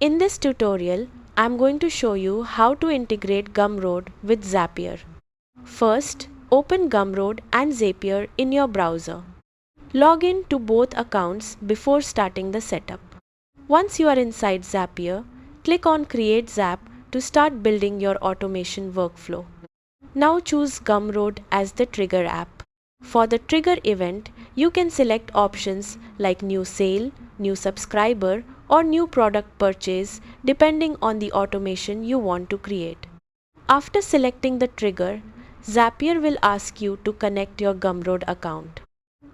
In this tutorial, I'm going to show you how to integrate Gumroad with Zapier. First, open Gumroad and Zapier in your browser. Log in to both accounts before starting the setup. Once you are inside Zapier, click on Create Zap to start building your automation workflow. Now choose Gumroad as the trigger app. For the trigger event, you can select options like new sale, new subscriber, or new product purchase depending on the automation you want to create. After selecting the trigger, Zapier will ask you to connect your Gumroad account.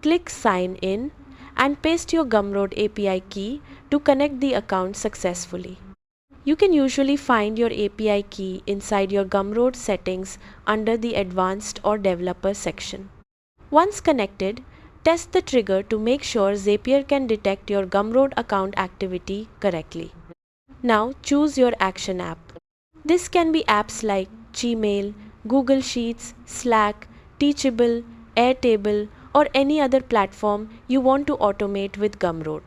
Click Sign In and paste your Gumroad API key to connect the account successfully. You can usually find your API key inside your Gumroad settings under the Advanced or Developer section. Once connected, test the trigger to make sure Zapier can detect your Gumroad account activity correctly. Now choose your action app. This can be apps like Gmail, Google Sheets, Slack, Teachable, Airtable, or any other platform you want to automate with Gumroad.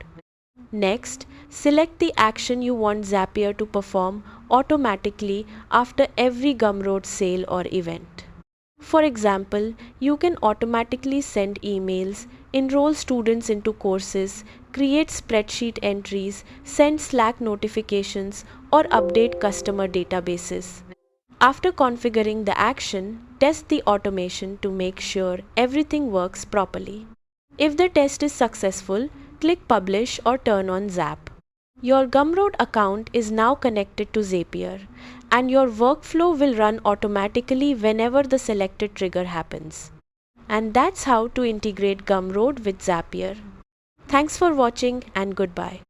Next, select the action you want Zapier to perform automatically after every Gumroad sale or event. For example, you can automatically send emails, enroll students into courses, create spreadsheet entries, send Slack notifications, or update customer databases. After configuring the action, test the automation to make sure everything works properly. If the test is successful, click Publish or turn on Zap. Your Gumroad account is now connected to Zapier, and your workflow will run automatically whenever the selected trigger happens. And that's how to integrate Gumroad with Zapier. Thanks for watching and goodbye.